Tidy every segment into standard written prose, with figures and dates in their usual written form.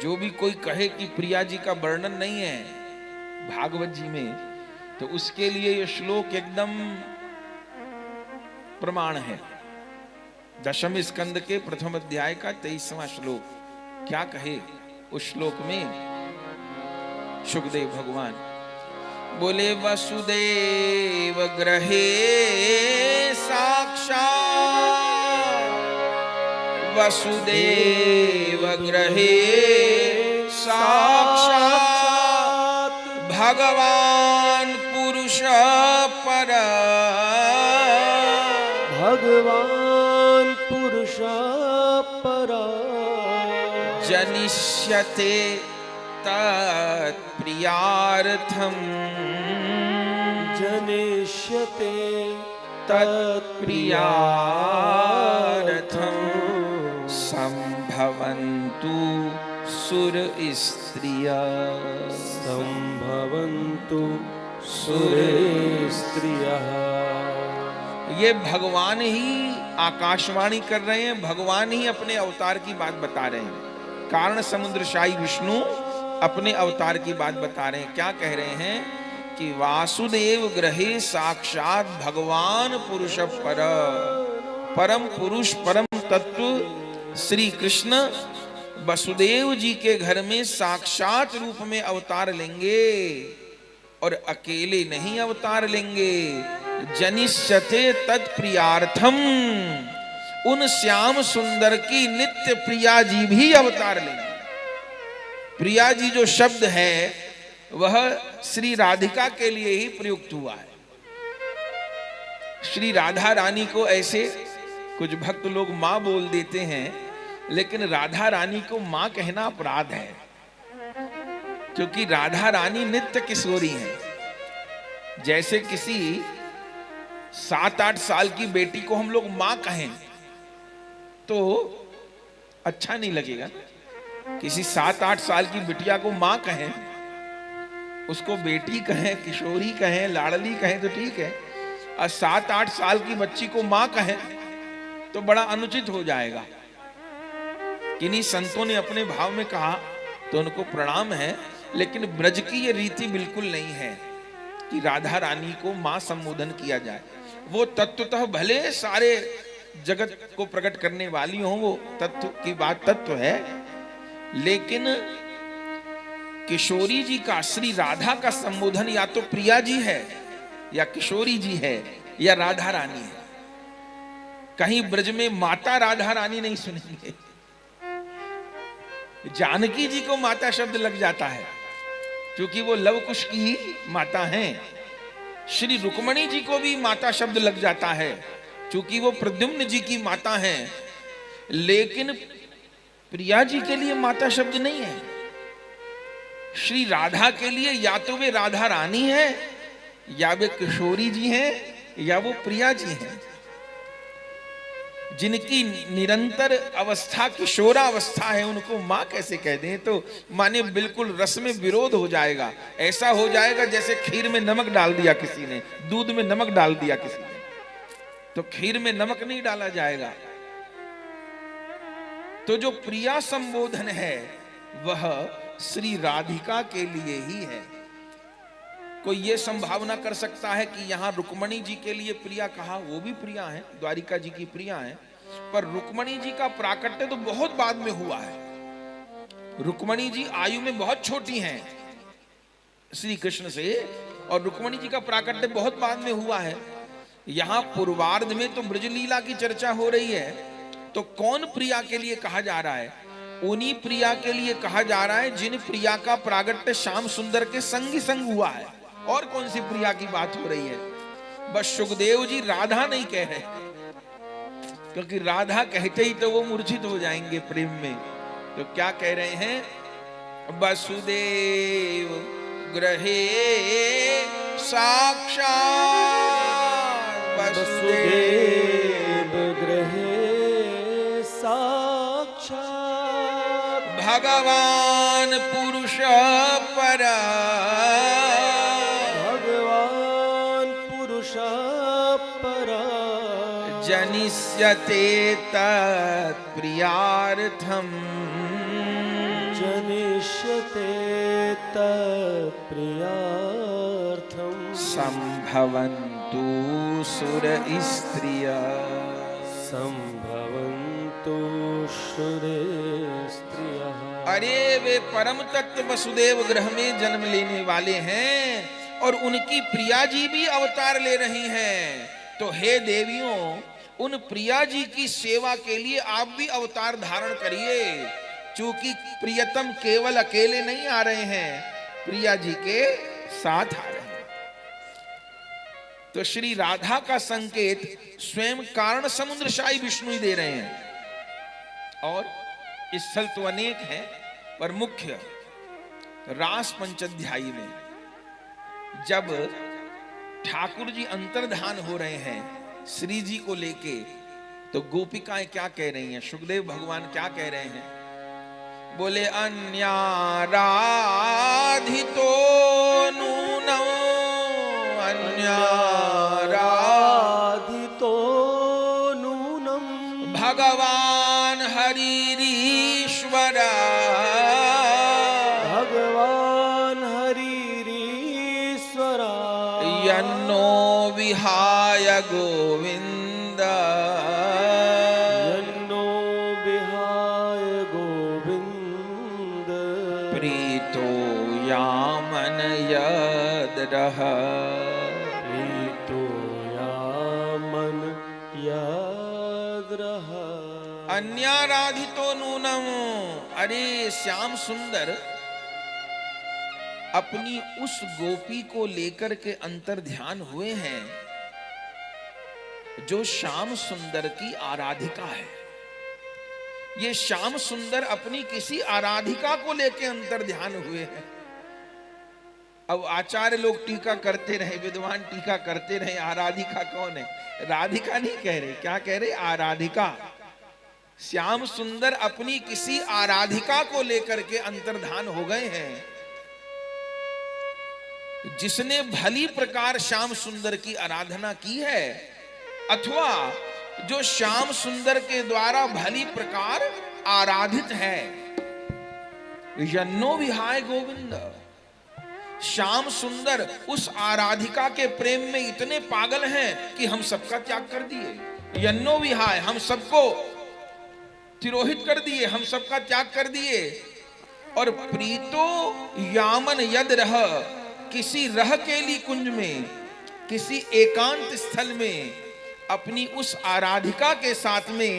जो भी कोई कहे कि प्रिया जी का वर्णन नहीं है भागवत जी में, तो उसके लिए यह श्लोक एकदम प्रमाण है। दशम स्कंद के प्रथम अध्याय का 23वां श्लोक। क्या कहे उस श्लोक में सुखदेव भगवान बोले, वसुदेव गृहे साक्षात्, वसुदेव गृहे साक्षात् भगवान पुरुष पर, भगवान पुरुष परा जनिष्यते तत्प्रियार्थम, जनिष्यते तत्प्रियार्थम संभवन्तु सुर स्त्रिया, संभवन्तु सुर स्त्रियः। ये भगवान ही आकाशवाणी कर रहे हैं, भगवान ही अपने अवतार की बात बता रहे हैं। कारण समुद्रशाही विष्णु अपने अवतार की बात बता रहे हैं। क्या कह रहे हैं कि वासुदेव गृहे साक्षात भगवान पुरुष पर, परम पुरुष परम तत्व श्री कृष्ण वसुदेव जी के घर में साक्षात रूप में अवतार लेंगे, और अकेले नहीं अवतार लेंगे। जनिष्यते तत्प्रियार्थम, उन श्याम सुंदर की नित्य प्रिया जी भी अवतार लेंगे। प्रिया जी जो शब्द है वह श्री राधिका के लिए ही प्रयुक्त हुआ है। श्री राधा रानी को ऐसे कुछ भक्त लोग मां बोल देते हैं, लेकिन राधा रानी को मां कहना अपराध है, क्योंकि राधा रानी नित्य किशोरी है। जैसे किसी 7-8 साल की बेटी को हम लोग मां कहें तो अच्छा नहीं लगेगा। किसी 7-8 साल की बिटिया को मां कहें, उसको बेटी कहें, किशोरी कहें, लाडली कहें तो ठीक है, और 7-8 साल की बच्ची को मां कहें तो बड़ा अनुचित हो जाएगा। किन्हीं संतों ने अपने भाव में कहा तो उनको प्रणाम है, लेकिन ब्रज की ये रीति बिल्कुल नहीं है कि राधा रानी को मां संबोधन किया जाए। वो तत्वतः भले सारे जगत को प्रकट करने वाली हो, वो तत्व की बात तत्व है, लेकिन किशोरी जी का, श्री राधा का संबोधन या तो प्रिया जी है, या किशोरी जी है, या राधा रानी है। कहीं ब्रज में माता राधा रानी नहीं सुनेंगे। जानकी जी को माता शब्द लग जाता है क्योंकि वो लव कुश की ही माता हैं। श्री रुक्मणी जी को भी माता शब्द लग जाता है क्योंकि वो प्रद्युम्न जी की माता हैं, लेकिन प्रिया जी के लिए माता शब्द नहीं है। श्री राधा के लिए या तो वे राधा रानी है, या वे किशोरी जी हैं, या वो प्रिया जी हैं। जिनकी निरंतर अवस्था किशोरावस्था है उनको मां कैसे कह दें, तो माने बिल्कुल रस में विरोध हो जाएगा। ऐसा हो जाएगा जैसे खीर में नमक डाल दिया किसी ने, दूध में नमक डाल दिया किसी ने, तो खीर में नमक नहीं डाला जाएगा। तो जो प्रिया संबोधन है वह श्री राधिका के लिए ही है। कोई ये संभावना कर सकता है कि यहां रुक्मणी जी के लिए प्रिया कहा, वो भी प्रिया है, द्वारिका जी की प्रिया है, पर रुक्मणी जी का प्राकट्य तो बहुत बाद में हुआ है। रुक्मणी जी आयु में बहुत छोटी हैं श्री कृष्ण से, और रुक्मणी जी का प्राकट्य बहुत बाद में हुआ है। यहां पूर्वार्ध में तो ब्रजलीला की चर्चा हो रही है, तो कौन प्रिया के लिए कहा जा रहा है? उन्हीं प्रिया के लिए कहा जा रहा है जिन प्रिया का प्रागट्य श्याम सुंदर के संग ही संग हुआ है। और कौन सी प्रिया की बात हो रही है? बस सुखदेव जी राधा नहीं कह रहे, क्योंकि राधा कहते ही तो वो मूर्छित हो जाएंगे प्रेम में। तो क्या कह रहे हैं? वसुदेव गृहे साक्षात्, वसुदेव गृहे साक्षात् भगवान पुरुष पर, भगवान पुरुष पर जनिष्यते तत्प्रियार्थम, जनिष्यते तत्प्रियार्थम् संभवन्तु सुर स्त्रिया संभवन्तु शुरे स्त्रियः। अरे वे परम तत्व वसुदेव ग्रह में जन्म लेने वाले हैं और उनकी प्रिया जी भी अवतार ले रही हैं। तो हे देवियों, उन प्रिया जी की सेवा के लिए आप भी अवतार धारण करिए, क्योंकि प्रियतम केवल अकेले नहीं आ रहे हैं, प्रिया जी के साथ आ रहे हैं। तो श्री राधा का संकेत स्वयं कारण समुद्रशाही विष्णु ही दे रहे हैं। और स्थल तो अनेक हैं, पर मुख्य रास पंचाध्यायी में जब ठाकुर जी अंतर्धान हो रहे हैं श्री जी को लेके, तो गोपिकाएं क्या कह रही हैं, सुखदेव भगवान क्या कह रहे हैं? बोले अन्याराधितो नूनो अन्याराधितो नूनम भगवान हरिरीश्वर भगवान हरिरीश्वरा यन्नो विहाय गोविंद यन्नो विहाय गोविंद प्रीतो यामन यद्रः प्रीतो यामन यद्रः। अन्याराधितो नूनम। अरे श्याम सुंदर अपनी उस गोपी को लेकर के अंतर ध्यान हुए हैं जो श्याम सुंदर की आराधिका है। ये श्याम सुंदर अपनी किसी आराधिका को लेकर अंतर ध्यान हुए हैं। अब आचार्य लोग टीका करते रहे, विद्वान टीका करते रहे, आराधिका कौन है? राधिका नहीं कह रहे, क्या कह रहे? आराधिका। श्याम सुंदर अपनी किसी आराधिका को लेकर के अंतर्धान हो गए हैं। जिसने भली प्रकार श्याम सुंदर की आराधना की है, अथवा जो श्याम सुंदर के द्वारा भली प्रकार आराधित है, यन्नो विहाय गोविंद। श्याम सुंदर उस आराधिका के प्रेम में इतने पागल हैं कि हम सबका त्याग कर दिए। यन्नो विहाय, हम सबको तिरोहित कर दिए, हम सबका त्याग कर दिए। और प्रीतो यामन यद रह, किसी रह केली कुंज में, किसी एकांत स्थल में अपनी उस आराधिका के साथ में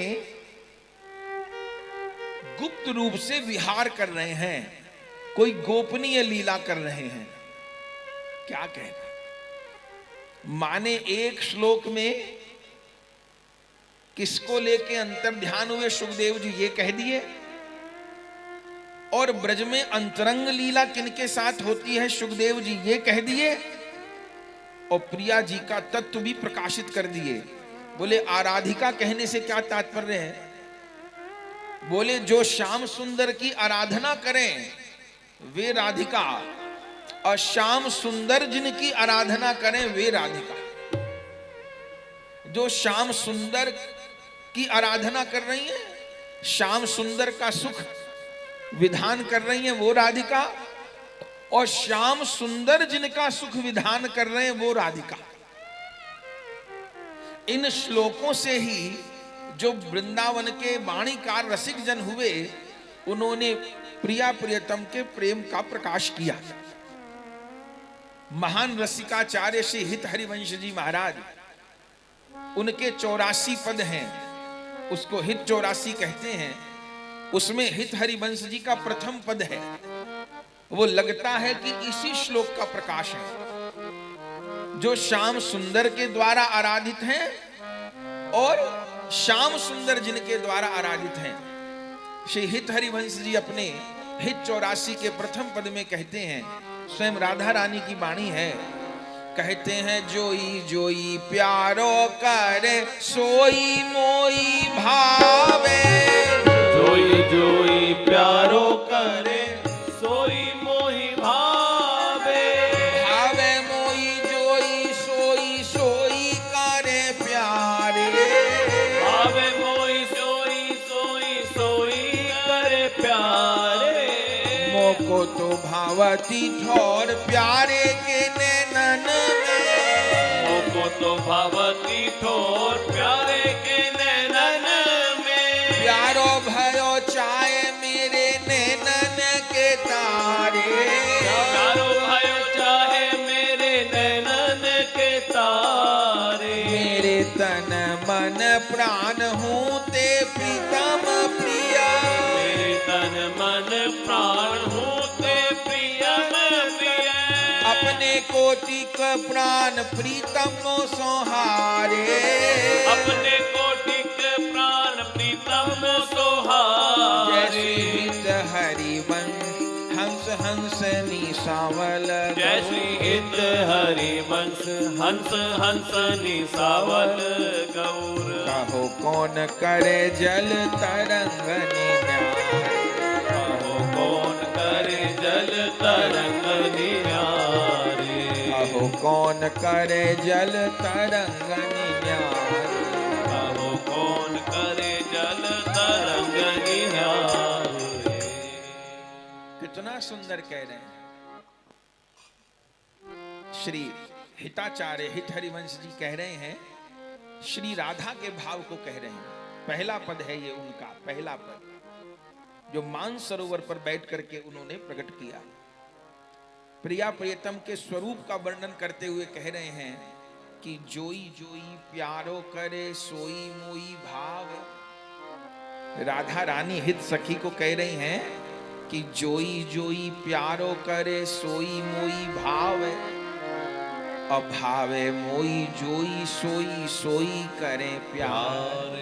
गुप्त रूप से विहार कर रहे हैं, कोई गोपनीय लीला कर रहे हैं। क्या कहना? माने एक श्लोक में किसको लेके अंतर ध्यान हुए सुखदेव जी ये कह दिए, और ब्रज में अंतरंग लीला किनके साथ होती है सुखदेव जी ये कह दिए, और प्रिया जी का तत्व भी प्रकाशित कर दिए। बोले आराधिका कहने से क्या तात्पर्य है? बोले जो श्याम सुंदर की आराधना करें वे राधिका, और श्याम सुंदर जिनकी आराधना करें वे राधिका। जो श्याम सुंदर की आराधना कर रही है, श्याम सुंदर का सुख विधान कर रही है, वो राधिका, और श्याम सुंदर जिनका सुख विधान कर रहे हैं वो राधिका। इन श्लोकों से ही जो वृंदावन के वाणीकार रसिक जन हुए, उन्होंने प्रिया प्रियतम के प्रेम का प्रकाश किया। महान रसिकाचार्य श्री हित हरिवंश जी महाराज, उनके 84 पद हैं, उसको हित 84 कहते हैं। उसमें हित हरिवंश जी का प्रथम पद है, वो लगता है कि इसी श्लोक का प्रकाश है। जो श्याम सुंदर के द्वारा आराधित हैं और श्याम सुंदर जिनके द्वारा आराधित हैं। श्री हित हरिवंश जी अपने हित 84 के प्रथम पद में कहते हैं, स्वयं राधा रानी की वाणी है, कहते हैं जोई जोई प्यारो करे सोई मोई भावे, जोई जोई प्यारो करे सोई मोहि भावे, भावे मोई जोई सोई सोई करे प्यारे, भावे मोहि सोई सोई सोई करे प्यारे। मोको तो भावती ठोर प्यारे के नैनन में, मोको तो भावती ठोर प्यारे के नैनन में, प्यारो भयो चाहे मेरे नैनन के तारे, प्यारो भयो चाहे मेरे नैनन के तारे, मेरे तन मन प्राण हूँ ते प्रीतम प्रिया, मेरे तन मन प्राण हूँ ते प्रियम प्रिय, अपने कोटि का प्राण प्रीतम नो सोहारे, अपने कोटि के प्राण प्रीतम सोहारे, जैसे हित हरिवंश हंस हंस निसावल, जैसी हित हरि वंश हंस हंस निसावल गौर, कहो कौन करे जल तरंग निन्यारे, कहो कौन करे जल तरंग निहारे, कहो कौन करे जल तरंग निन्यारे, कहो कौन करे जल तरंग निहारे। कितना सुंदर कह रहे हैं श्री हिताचार्य हित हरिवंश जी कह रहे हैं, श्री राधा के भाव को कह रहे हैं। पहला पद है ये उनका, पहला पद जो मान सरोवर पर बैठ करके उन्होंने प्रकट किया। प्रिया प्रियतम के स्वरूप का वर्णन करते हुए कह रहे हैं कि जोई जोई प्यारो करे सोई मोई भाव। राधा रानी हित सखी को कह रही हैं कि जोई जोई प्यारो करे सोई मोई भाव, अभावे मोई जोई सोई सोई करे प्यार।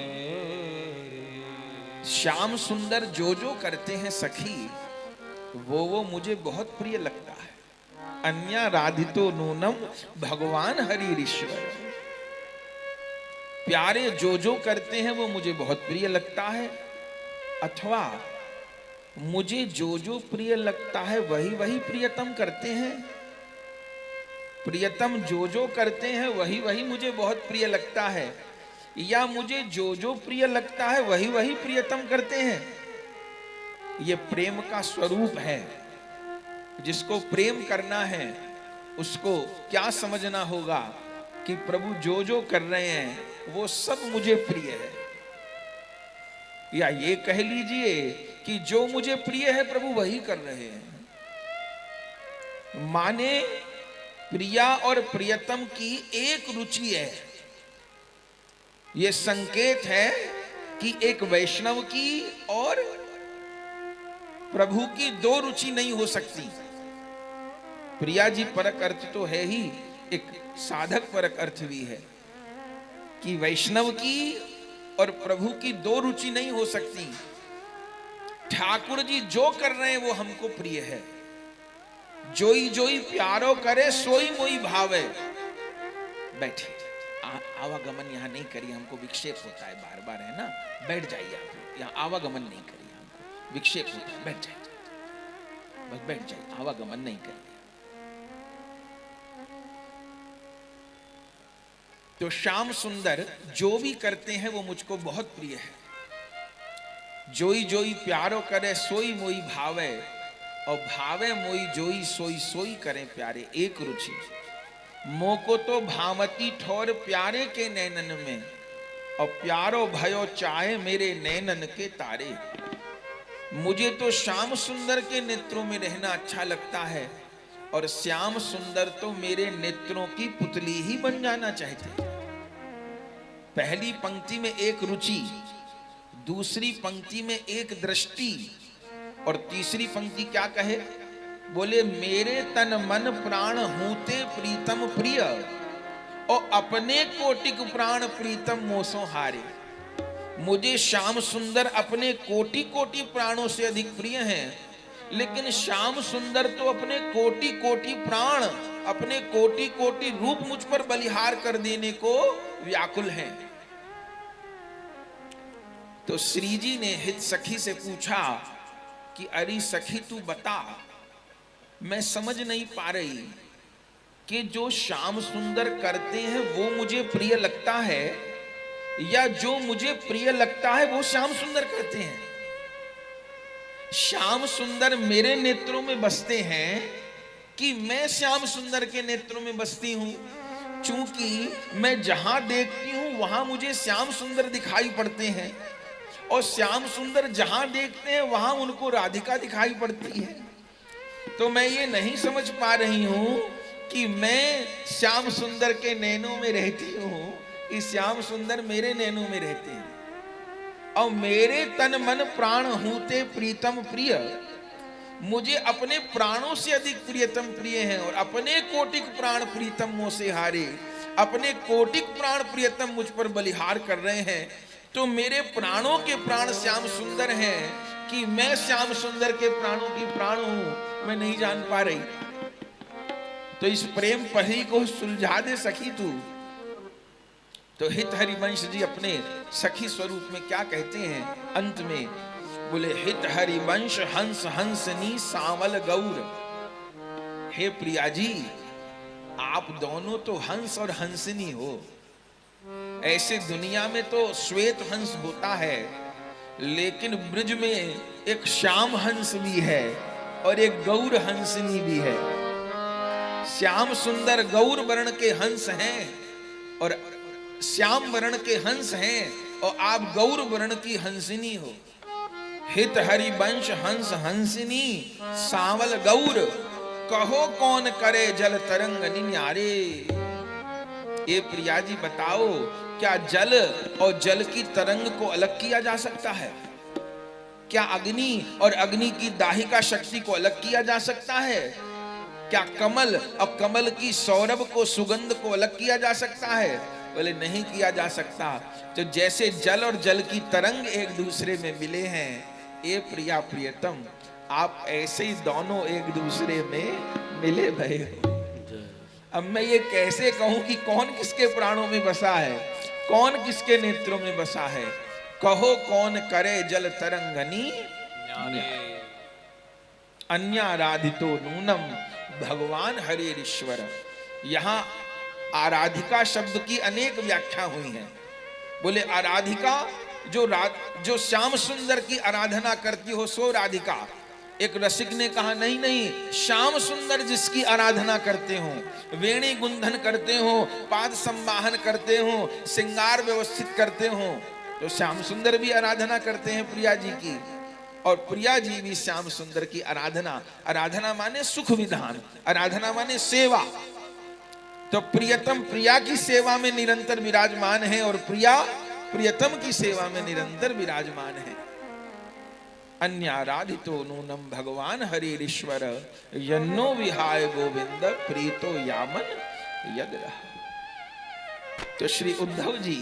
श्याम सुंदर जो करते हैं सखी वो मुझे बहुत प्रिय लगता है। अन्या राधितो नूनम भगवान हरिश्वर। प्यारे जो करते हैं वो मुझे बहुत प्रिय लगता है, अथवा मुझे जो प्रिय लगता है वही वही प्रियतम करते हैं। प्रियतम जो करते हैं वही वही मुझे बहुत प्रिय लगता है, या मुझे जो प्रिय लगता है वही वही प्रियतम करते हैं। ये प्रेम का स्वरूप है। जिसको प्रेम करना है उसको क्या समझना होगा कि प्रभु जो कर रहे हैं वो सब मुझे प्रिय है, या ये कह लीजिए कि जो मुझे प्रिय है प्रभु वही कर रहे हैं। माने प्रिया और प्रियतम की एक रुचि है। यह संकेत है कि एक वैष्णव की और प्रभु की दो रुचि नहीं हो सकती। प्रिया जी परक अर्थ तो है ही, एक साधक परक अर्थ भी है कि वैष्णव की और प्रभु की दो रुचि नहीं हो सकती। ठाकुर जी जो कर रहे हैं वो हमको प्रिय है। जोई जोई प्यारो करे सोई मोई भावे। बैठे, आवागमन यहाँ नहीं करिए, हमको विक्षेप होता है बार बार, है ना। बैठ जाइए आप, यहाँ आवागमन नहीं करिए, हमको विक्षेप होता है। बैठ जाइए, बस बैठ जाइए, आवागमन नहीं करिए। तो श्याम सुंदर जो भी करते हैं वो मुझको बहुत प्रिय है। जोई जोई प्यारो करे सोई मोई भावे, और भावे मोई जोई सोई सोई करें प्यारे एक रुचि। मोको तो भावती ठोर प्यारे के नैनन में, और प्यारो भयो चाहे मेरे नैनन के तारे। मुझे तो श्याम सुंदर के नेत्रों में रहना अच्छा लगता है, और श्याम सुंदर तो मेरे नेत्रों की पुतली ही बन जाना चाहते। पहली पंक्ति में एक रुचि, दूसरी पंक्ति में एक दृष्टि, और तीसरी पंक्ति क्या कहे? बोले मेरे तन मन प्राण हूते प्रीतम प्रिय, और अपने कोटिक प्राण प्रीतम मोसो हारे। मुझे श्याम सुंदर अपने कोटि कोटि प्राणों से अधिक प्रिय हैं, लेकिन श्याम सुंदर तो अपने कोटि कोटि प्राण, अपने कोटि कोटि रूप मुझ पर बलिहार कर देने को व्याकुल हैं। तो श्री जी ने हित सखी से पूछा कि अरे सखी तू बता, मैं समझ नहीं पा रही कि जो श्याम सुंदर करते हैं वो मुझे प्रिय लगता है, या जो मुझे प्रिय लगता है वो श्याम सुंदर करते हैं। श्याम सुंदर मेरे नेत्रों में बसते हैं कि मैं श्याम सुंदर के नेत्रों में बसती हूं? चूंकि मैं जहां देखती हूं वहां मुझे श्याम सुंदर दिखाई पड़ते हैं, और श्याम सुंदर जहां देखते हैं वहां उनको राधिका दिखाई पड़ती है। तो मैं ये नहीं समझ पा रही हूं कि मैं श्याम सुंदर के नैनों में रहती हूं कि श्याम सुंदर मेरे नैनों में रहते हैं। और मेरे तन मन प्राण हूते प्रीतम प्रिय, मुझे अपने प्राणों से अधिक प्रियतम प्रिय हैं, और अपने कोटिक प्राण प्रीतम मोह से हारे, अपने कोटिक प्राण प्रियतम मुझ पर बलिहार कर रहे हैं। तो मेरे प्राणों के प्राण श्याम सुंदर हैं कि मैं श्याम सुंदर के प्राणों की प्राण हूं, मैं नहीं जान पा रही। तो इस प्रेम पही को सुलझा दे सखी तू। तो हित हरिवंश जी अपने सखी स्वरूप में क्या कहते हैं अंत में? बोले हित हरिवंश हंस हंसनी सावल गौर। हे प्रिया जी, आप दोनों तो हंस और हंसनी हो। ऐसे दुनिया में तो श्वेत हंस होता है, लेकिन ब्रज में एक श्याम हंस भी है और एक गौर हंसनी भी है। श्याम सुंदर गौर वर्ण के हंस हैं और श्याम वर्ण के हंस हैं, और आप गौर वर्ण की हंसिनी हो। हित हरिवंश हंस हंसिनी सावल गौर, कहो कौन करे जल तरंग निन्यारे। ये प्रिया जी बताओ, क्या जल और जल की तरंग को अलग किया जा सकता है? क्या अग्नि और अग्नि की दाहिका शक्ति को अलग किया जा सकता है? क्या कमल और कमल की सौरभ को, सुगंध को अलग किया जा सकता है? बोले नहीं किया जा सकता। तो जैसे जल और जल की तरंग एक दूसरे में मिले हैं, ये प्रिया प्रियतम आप ऐसे ही दोनों एक दूसरे में मिले भये हो। अब मैं ये कैसे कहूं कि कौन किसके प्राणों में बसा है, कौन किसके नेत्रों में बसा है? कहो कौन करे जल तरंगनी अन्याराधितो नूनम भगवान हरेरीश्वर। यहां आराधिका शब्द की अनेक व्याख्या हुई हैं। बोले आराधिका जो श्याम सुंदर की आराधना करती हो सो राधिका। एक रसिक ने कहा नहीं नहीं, श्याम सुंदर जिसकी आराधना करते हो, वेणी गुंधन करते हो, पाद संवाहन करते हो, श्रृंगार व्यवस्थित करते हो, तो श्याम सुंदर भी आराधना करते हैं प्रिया जी की, और प्रिया जी भी श्याम सुंदर की आराधना। आराधना माने सुख विधान, आराधना माने सेवा। तो प्रियतम प्रिया की सेवा में निरंतर विराजमान है, और प्रिया प्रियतम की सेवा में निरंतर विराजमान है। अन्याराधितो नूनम भगवान हरिरीश्वर, यन्नो विहाय गोविंद प्रीतो यामन यद्रह। तो श्री उद्धव जी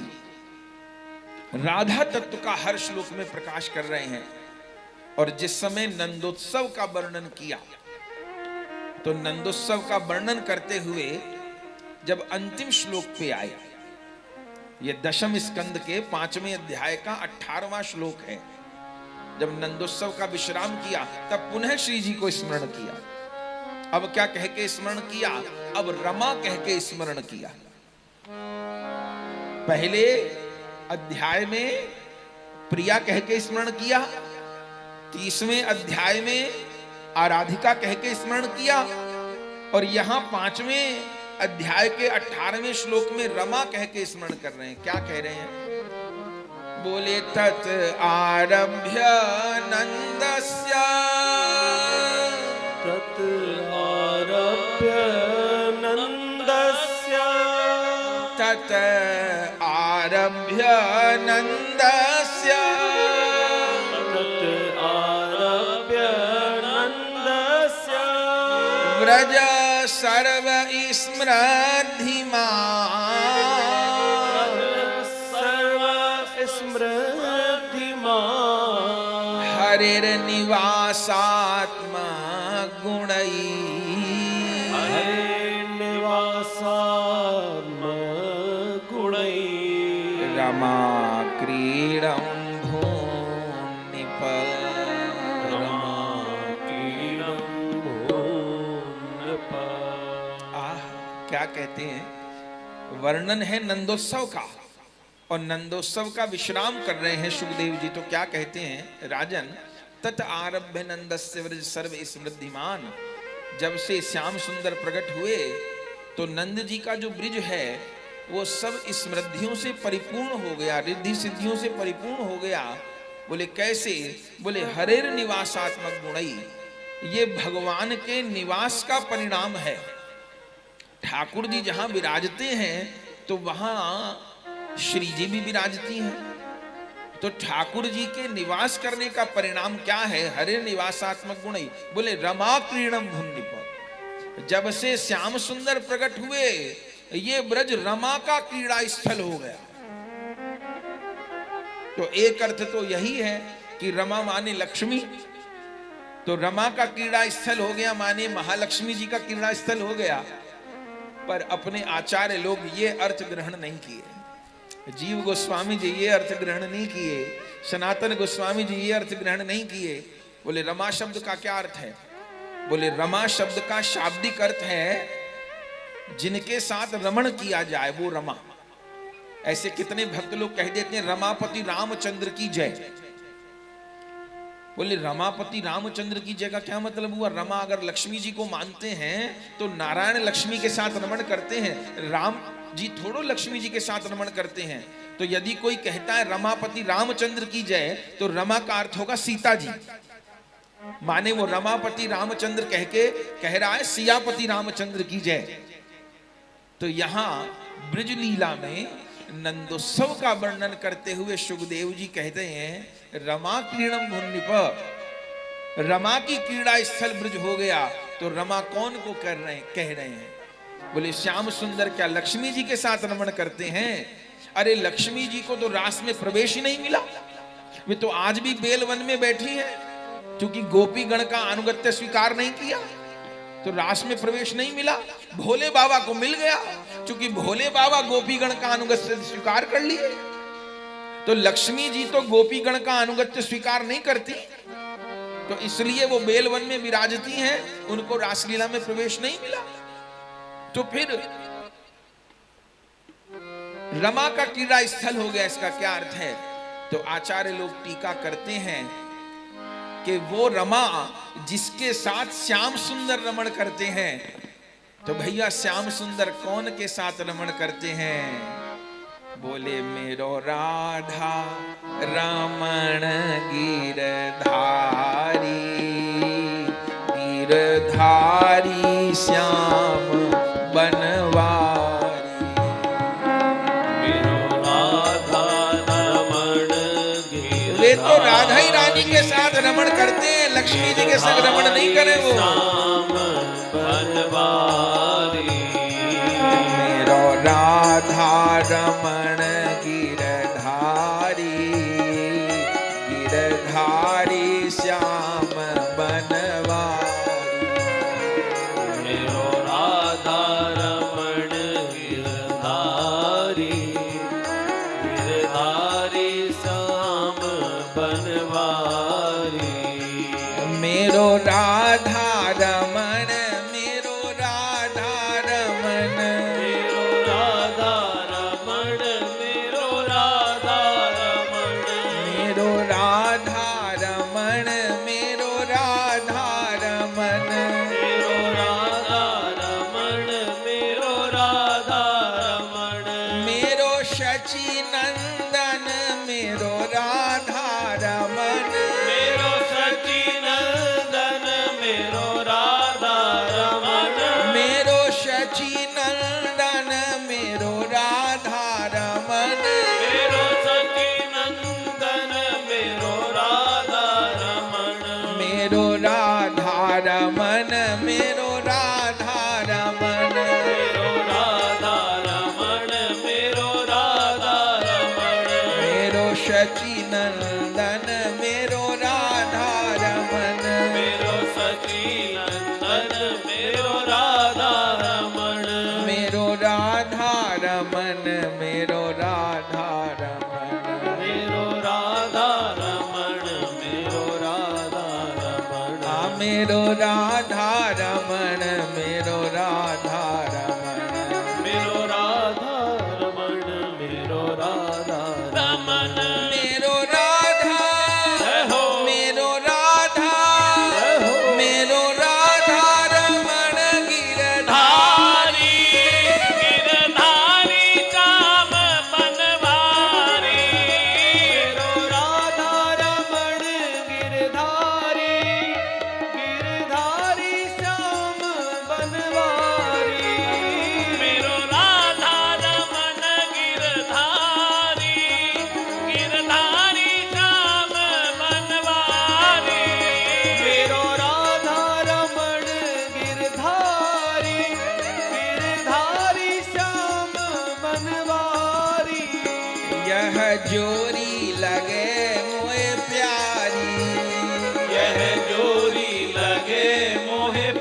राधा तत्व का हर श्लोक में प्रकाश कर रहे हैं। और जिस समय नंदोत्सव का वर्णन किया, तो नंदोत्सव का वर्णन करते हुए जब अंतिम श्लोक पे आए, ये दशम स्कंद के 5वें अध्याय का 18वां श्लोक है। जब नंदोत्सव का विश्राम किया तब पुनः श्री जी को स्मरण किया। अब क्या कह के स्मरण किया? अब रमा कह के स्मरण किया। पहले अध्याय में प्रिया कह के स्मरण किया, 30वें अध्याय में आराधिका कह के स्मरण किया, और यहां 5वें अध्याय के 18वें श्लोक में रमा कह के स्मरण कर रहे हैं। क्या कह रहे हैं? बोले तत् आरभ्य नंदस्य, तत् आरभ्य नंदस्य, तत् आरभ्य नंदस्य, तत् आरभ्य नंदस्य, व्रज सर्व स्मृतिमा, सर्व स्मृतिमा, हरिर निवासात्मा गुणई, हरे निवासात्मा गुणई, रमा क्रीडं भूनिप, रमा क्रीडं भूनिप। क्या कहते हैं? वर्णन है नंदोत्सव का, और नंदोत्सव का विश्राम कर रहे हैं सुखदेव जी। तो क्या कहते हैं? राजन, तत आरभ्य नंदस्य व्रज सर्व समृद्धिमान। जब से श्याम सुंदर प्रकट हुए तो नंद जी का जो ब्रिज है वो सब समृद्धियों से परिपूर्ण हो गया, रिद्धि सिद्धियों से परिपूर्ण हो गया। बोले कैसे? बोले हरेर निवासात्मक गुणई, ये भगवान के निवास का परिणाम है। ठाकुर जी जहां विराजते हैं तो वहां श्री जी भी विराजती हैं। तो ठाकुर जी के निवास करने का परिणाम क्या है? हरे निवासात्मक गुणई। बोले रमा क्रीड़म भुन्निप, जब से श्याम सुंदर प्रकट हुए ये ब्रज रमा का क्रीड़ा स्थल हो गया। तो एक अर्थ तो यही है कि रमा माने लक्ष्मी, तो रमा का क्रीड़ा स्थल हो गया माने महालक्ष्मी जी का क्रीड़ा स्थल हो गया। पर अपने आचार्य लोग ये अर्थ ग्रहण नहीं किए, जीव गोस्वामी जी ये अर्थ ग्रहण नहीं किए, सनातन गोस्वामी जी ये अर्थ ग्रहण नहीं किए। बोले रमा शब्द का क्या अर्थ है? बोले रमा शब्द का शाब्दिक अर्थ है जिनके साथ रमण किया जाए वो रमा। ऐसे कितने भक्त लोग कह देते हैं रमापति रामचंद्र की जय। बोले रमापति रामचंद्र की जय का क्या मतलब हुआ? रमा अगर लक्ष्मी जी को मानते हैं तो नारायण लक्ष्मी के साथ रमण करते हैं, राम जी थोड़ो लक्ष्मी जी के साथ रमण करते हैं। तो यदि कोई कहता है रमापति रामचंद्र की जय तो रमा का अर्थ होगा सीता जी, माने वो रमापति रामचंद्र कह रहा है सियापति रामचंद्र की जय। तो यहां ब्रज लीला में नंदोत्सव का वर्णन करते हुए सुखदेव जी कहते हैं रमा क्रीड़म भुन्निप, रमा की क्रीड़ा स्थल ब्रज हो गया। तो रमा कौन को कह रहे हैं? बोले श्याम सुंदर क्या लक्ष्मी जी के साथ रमण करते हैं? अरे लक्ष्मी जी को तो रास में प्रवेश ही नहीं मिला, वे तो आज भी बेलवन में बैठी है, क्योंकि गोपी गण का अनुगत्य स्वीकार नहीं किया तो रास में प्रवेश नहीं मिला। भोले बाबा को मिल गया, क्योंकि भोले बाबा गोपी गण का अनुगत्य स्वीकार कर लिए। तो लक्ष्मी जी तो गोपी गण का अनुगत्य स्वीकार नहीं करती, तो इसलिए वो बेलवन में विराजती हैं, उनको रासलीला में प्रवेश नहीं मिला। तो फिर रमा का क्रीड़ा स्थल हो गया, इसका क्या अर्थ है? तो आचार्य लोग टीका करते हैं कि वो रमा जिसके साथ श्याम सुंदर रमण करते हैं। तो भैया श्याम सुंदर कौन के साथ रमण करते हैं? बोले मेरो राधा रमण गिरधारी, गिरधारी श्याम बनवारी। मेरो राधा रमण गिरधारी, वे तो राधा ही रानी के साथ रमण करते हैं, लक्ष्मी जी के संग रमण नहीं करे वो। मेरो राधा रमण गिरधारी, गिरधारी श्याम बनवारी। मेरो राधा रमण गिरधारी, गिरधारी श्याम बनवारी। मेरो राधा रमण, मेरो राधा रमण, मेरो राधा रमण, मेरो राधा रमण, मेरो राधा रमण, मेरो राधा रमण, मेरो राधा रमण, मेरो राधा रमण। मेरो शची नंदन, मेरो राधा रमण, मेरो सची नंदन, मेरो राधा रमण, मेरो शची नंदन, मेरो राधा रमण, मेरो सची नंदन, मेरो राधा रमण, मेरो राधा रमण, मेरो राधा रमण, मेरो राधा रमण, मेरो राधा रमण, मेरो शची नंदन, मेरो राधा रमण, मेरो सची नंदन, मेरो राधा रमण, मेरो राधा रमण, मेरो राधा रमण, मेरो राधा रमण, मेरो राधा रमण, मेरो राधा रमण, मेरो राधा रमण, मेरो राधा रमण, मेरो राधा रमण। मेरो राधा, जय हो। मेरो राधा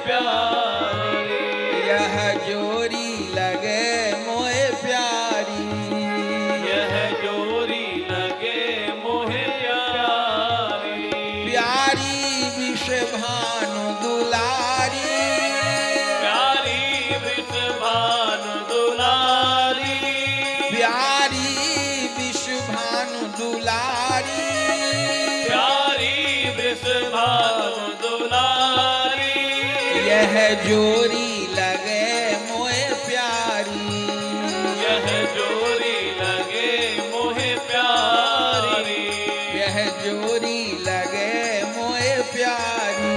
प्यारी, यह जोरी लगे मोहे प्यारी, यह जोरी लगे मोहे प्यारी, प्यारी विषभानु दुलारी, प्यारी विषभानु दुलारी, प्यारी विषभानु दुलारी, प्यारी विषभानु दुलारी, यह जोरी लगे मोहे प्यारी, यह जोरी लगे मोहे प्यारी, यह जोरी लगे मोहे प्यारी,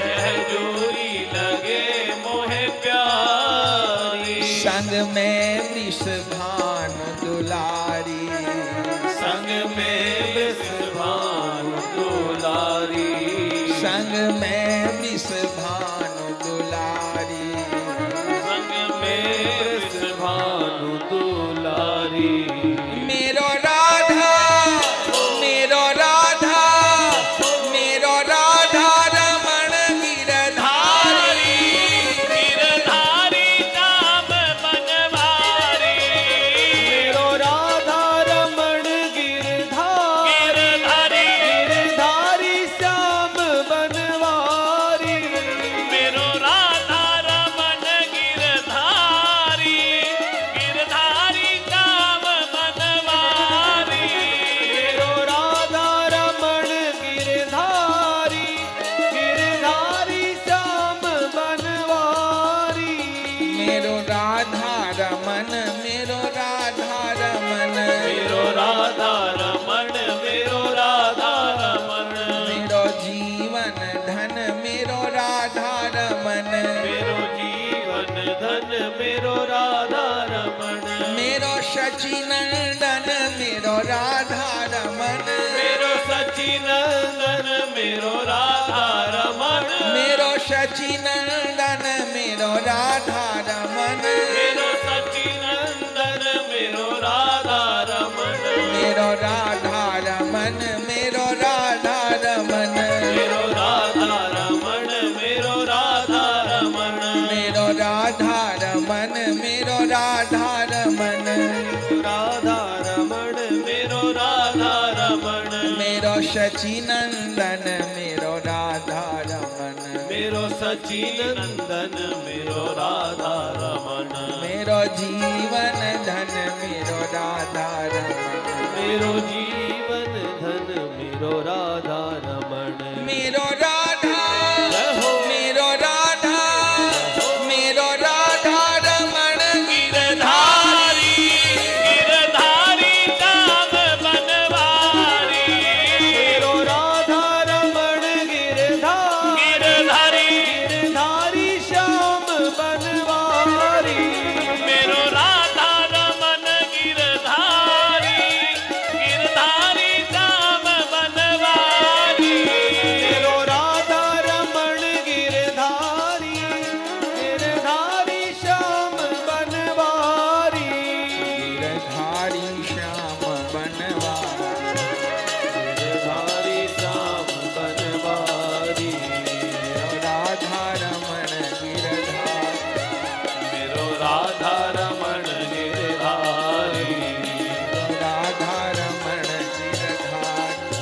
यह जोरी लगे मोहे प्यारी, संग में वृषभानु दुलारी, संग में विषभानु दुलारी, संग में वृषभानु दुलारी, संग में विषभानु दुलारी, मेरो राधा, मेरो राधा, मेरो राधा रमण गिरधारी, गिरधारी श्याम बनवारी, मेरो राधा रमण गिरधारी, गिरधारी गिरधारी श्याम बनवारी, मेरो राधा रमन गिरधारी, गिरधारी श्याम बनवारी, मेरो राधा रमण गिरधारी, गिरधारी श्याम बनवारी, मेरो राधा रमन, मेरो राधा रमन, मेरो राधा रमण, मेरो राधा रमण, मेरो जीवन धन, मेरो राधा रमन, मेरो जीवन धन, मेरो राधा रमण, मेरो सचिनंदन, मेरो राधा रमन, मेरो सचिनंदन, मेरो राधा रमण, मेरो सचिनंदन, मेरो राधा रमन, मेरो सचिनंदन, मेरो राधा रमण, मेरो राधा रमन, मेरो राधा रमन, मेरो राधा रमण, मेरो राधा रमण, मेरो राधा रमन, मेरो राधा रमन, राधा रमण मेरो राधा रमण, मेरो सचिनंदन, मेरो राधा रमन, मेरो सचिनंदन, मेरो राधा रमण, मेरो जीवन धन, मेरो राधा रमन, मेरो जीवन धन मेरो राधा रमण, मेरो राधा, मेरो राधा, मेरो राधा रमण गिरधारी, गिरधारी श्याम बनवारी, मेरो राधा रमण गिरधारी, गिरधारी, गिरधारी श्याम बनवारी, मेरो राधा रमन गिरधारी, गिरधारी श्याम बनवारी, मेरो राधा रमण गिरधारी, गिरधारी श्याम बनवारी, गिरधारी श्याम बनवारी, गिरधारी श्याम बनवारी, राधा रमण गिरधारी, मेरो राधा रमण गिरधारी, राधा रमण गिरधारी,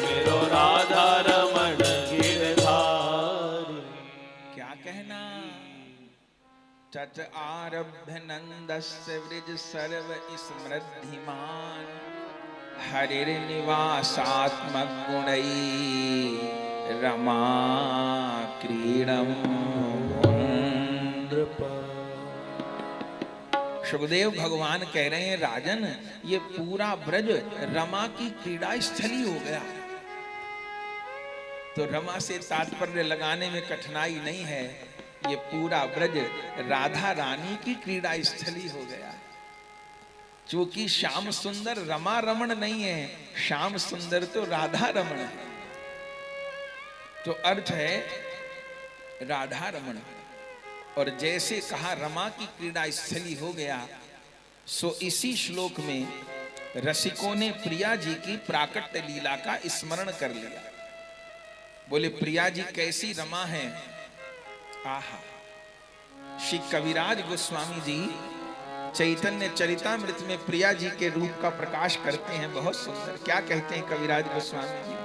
मेरो राधा रमण गिरधारी। क्या कहना, तत आरभ्य नंदस्य वृज सर्व स्मृद्धिमान, हरिर्निवासात्मक गुणै रमा क्रीडम सुखदेव भगवान कह रहे हैं, राजन ये पूरा ब्रज रमा की क्रीड़ा स्थली हो गया। तो रमा से तात्पर्य लगाने में कठिनाई नहीं है, ये पूरा ब्रज राधा रानी की क्रीड़ा स्थली हो गया। क्योंकि श्याम सुंदर रमा रमण नहीं है, श्याम सुंदर तो राधा रमण है। तो अर्थ है राधा रमण। और जैसे कहा रमा की क्रीड़ा स्थली हो गया, सो इसी श्लोक में रसिकों ने प्रिया जी की प्राकट्य लीला का स्मरण कर लिया। बोले प्रिया जी कैसी रमा है, आहा, श्री कविराज गोस्वामी जी चैतन्य चरितामृत में प्रिया जी के रूप का प्रकाश करते हैं। बहुत सुंदर क्या कहते हैं कविराज गोस्वामी जी,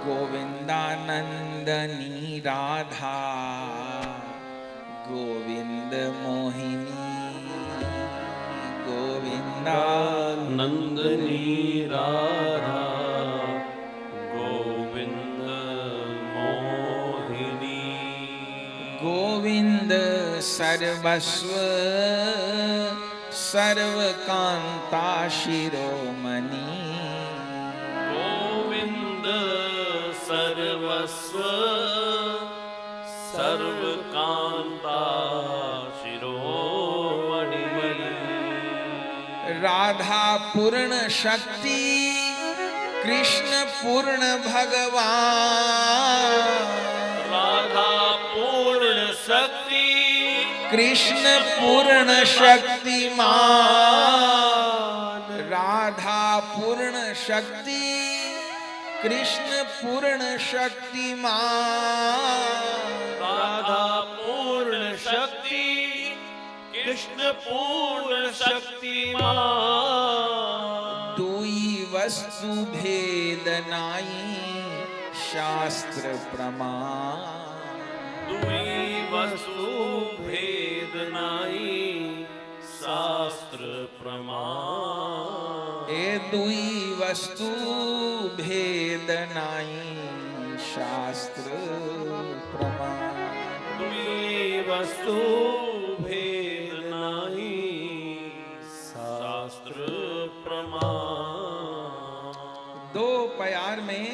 गोविंदानंदनी राधा गोविंद मोहिनी, गोविंदा नंदनी राधा गोविंद मोहिनी, गोविंद सर्वस्व सर्वकांता शिरोमणि, गोविंद सर्वस्व सर्वकांता शिरोमणि, राधा पूर्ण शक्ति कृष्ण पूर्ण भगवान, राधा पूर्ण शक्ति कृष्ण पूर्ण शक्तिमान, राधा पूर्ण शक्ति कृष्ण पूर्ण शक्तिमान, राधा पूर्ण शक्ति कृष्ण पूर्ण शक्तिमान, दुई वस्तु भेद नाई शास्त्र प्रमाण, दुई वस्तु भेद नाई शास्त्र प्रमाण, ए दुई वस्तु भेद नाई शास्त्र प्रमाण, दुई वस्तु भेद नाई शास्त्र प्रमाण। दो प्यार में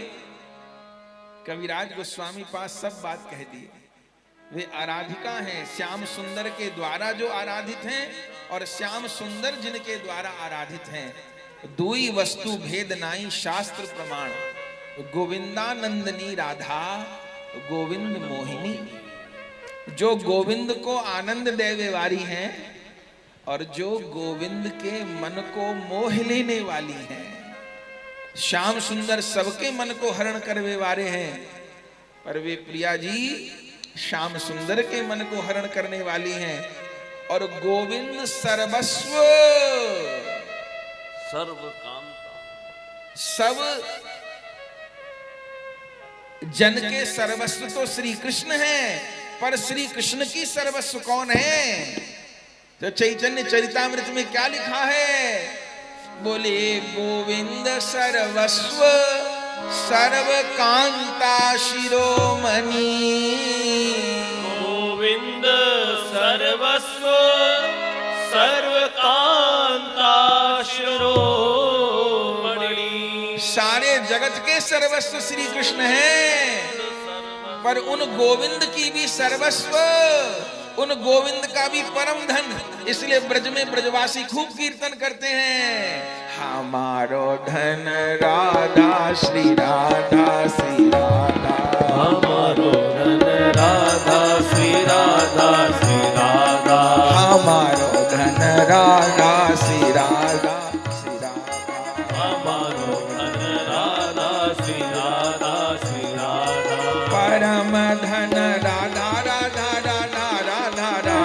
कविराज गोस्वामी पास सब बात कह दी। वे आराधिका हैं, श्याम सुंदर के द्वारा जो आराधित हैं और श्याम सुंदर जिनके द्वारा आराधित हैं। दुई वस्तु भेद नाई शास्त्र प्रमाण, गोविंदानंदनी राधा गोविंद मोहिनी, जो गोविंद को आनंद देवे वाली हैं और जो गोविंद के मन को मोह लेने वाली हैं। श्याम सुंदर सबके मन को हरण करवे वाले हैं, पर वे प्रिया जी श्याम सुंदर के मन को हरण करने वाली हैं। और गोविंद सर्वस्व सर्वकांता, सब जन के सर्वस्व तो श्री कृष्ण हैं, पर श्री कृष्ण की सर्वस्व कौन है? तो चैतन्य चरितामृत में क्या लिखा है? बोले गोविंद सर्वस्व सर्वकांता शिरोमणि, गोविंद सर्वस्व सर्वकांता शिरोमणि, सारे जगत के सर्वस्व श्री कृष्ण हैं, पर उन गोविंद की भी सर्वस्व, उन गोविंद का भी परम धन। इसलिए ब्रज में ब्रजवासी खूब कीर्तन करते हैं, हमारो धन राधा श्री राधा श्री राधा, हमारो धन राधा श्री राधा श्री राधा, हमारो धन राधा श्री राधा श्री राधा, हमारो धन राधा श्री राधा श्री राधा, परम धन राधा राधा राधा राधा राधा,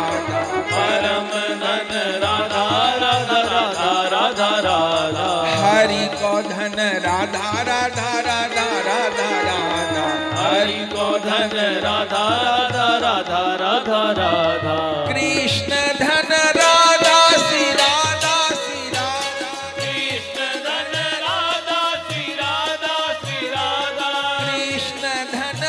परम धन राधा राधा राधा राधा राधा, हरि को धन राधा राधा राधा राधा राधा, हरि को धन राधा राधा राधा राधा राधा, कृष्ण धन राधा श्री राधा श्री राधा, कृष्ण धन राधा श्री राधा श्री राधा, कृष्ण धन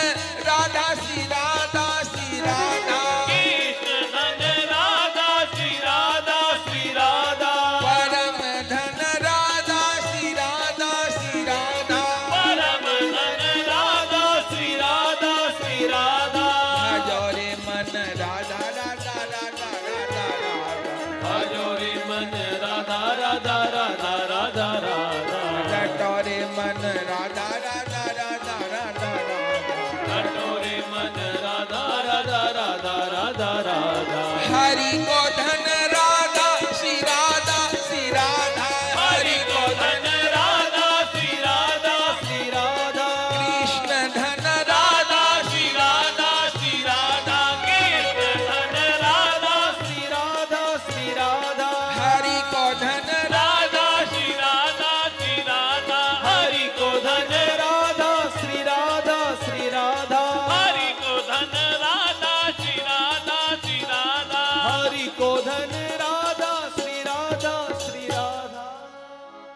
राधा श्री राधा श्री राधा, कृष्ण धन राधा श्री राधा श्री राधा, परम धन राधा श्री राधा श्री राधा, परम धन राधा श्री राधा श्री राधा, भजो रे मन राधा राधा राधा धन